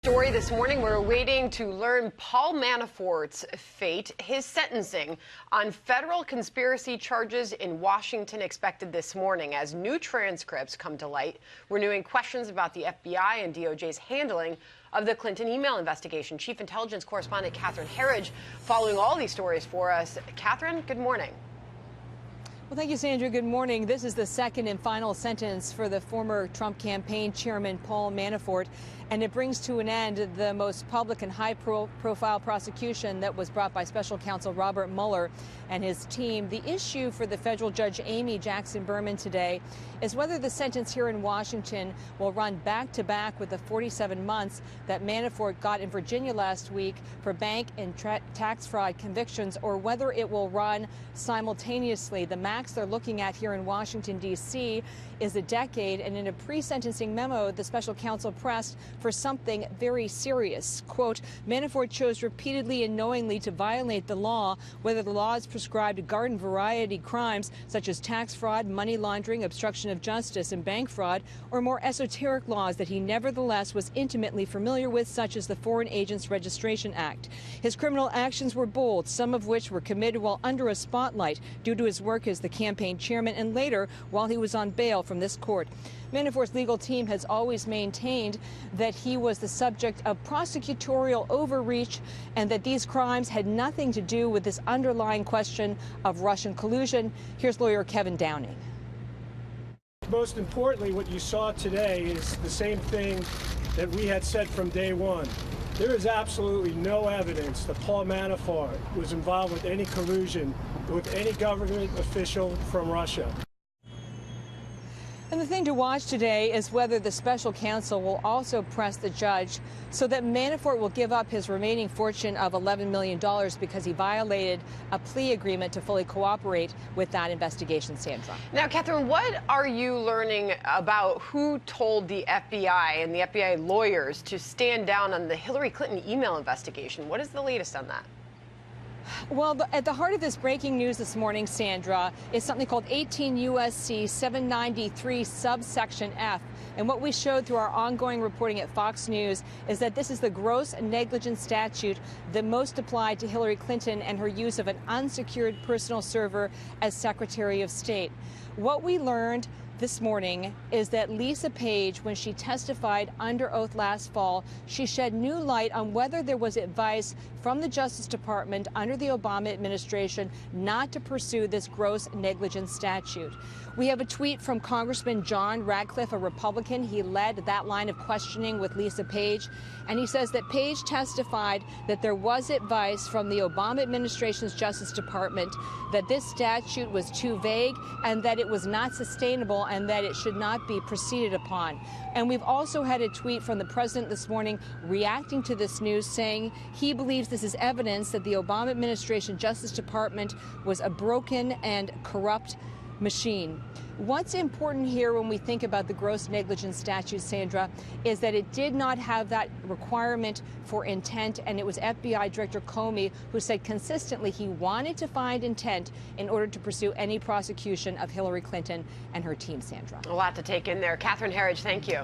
Story this morning, we're waiting to learn Paul Manafort's fate. His sentencing on federal conspiracy charges in Washington expected this morning as new transcripts come to light, renewing questions about the FBI and DOJ's handling of the Clinton email investigation. Chief Intelligence Correspondent Catherine Herridge following all these stories for us. Catherine, good morning. Well, thank you, Sandra. Good morning. This is the second and final sentence for the former Trump campaign chairman, Paul Manafort, and it brings to an end the most public and high-profile prosecution that was brought by special counsel Robert Mueller and his team. The issue for the federal judge Amy Jackson Berman today is whether the sentence here in Washington will run back-to-back with the 47 months that Manafort got in Virginia last week for bank and tax fraud convictions, or whether it will run simultaneously. The max they're looking at here in Washington, D.C. is a decade, and in a pre-sentencing memo, the special counsel pressed for something very serious. Quote, Manafort chose repeatedly and knowingly to violate the law, whether the laws prescribed garden variety crimes such as tax fraud, money laundering, obstruction of justice, and bank fraud, or more esoteric laws that he nevertheless was intimately familiar with, such as the Foreign Agents Registration Act. His criminal actions were bold, some of which were committed while under a spotlight due to his work as the campaign chairman and later while he was on bail from this court. Manafort's legal team has always maintained that he was the subject of prosecutorial overreach and that these crimes had nothing to do with this underlying question of Russian collusion. Here's lawyer Kevin Downing. Most importantly, what you saw today is the same thing that we had said from day one. There is absolutely no evidence that Paul Manafort was involved with any collusion with any government official from Russia. And the thing to watch today is whether the special counsel will also press the judge so that Manafort will give up his remaining fortune of $11 million because he violated a plea agreement to fully cooperate with that investigation, Sandra. Now, Catherine, what are you learning about who told the FBI and the FBI lawyers to stand down on the Hillary Clinton email investigation? What is the latest on that? Well, at the heart of this breaking news this morning, Sandra, is something called 18 U.S.C. 793 subsection F. And what we showed through our ongoing reporting at Fox News is that this is the gross negligence statute that most applied to Hillary Clinton and her use of an unsecured personal server as Secretary of State. What we learned this morning is that Lisa Page, when she testified under oath last fall, she shed new light on whether there was advice from the Justice Department under the Obama administration not to pursue this gross negligence statute. We have a tweet from Congressman John Radcliffe, a Republican. He led that line of questioning with Lisa Page, and he says that Page testified that there was advice from the Obama administration's Justice Department that this statute was too vague and that it was not sustainable and that it should not be proceeded upon. And we've also had a tweet from the president this morning reacting to this news, saying he believes this is evidence that the Obama administration Justice Department was a broken and corrupt machine. What's important here when we think about the gross negligence statute, Sandra, is that it did not have that requirement for intent, and it was FBI Director Comey who said consistently he wanted to find intent in order to pursue any prosecution of Hillary Clinton and her team, Sandra. A lot to take in there. Catherine Herridge, thank you.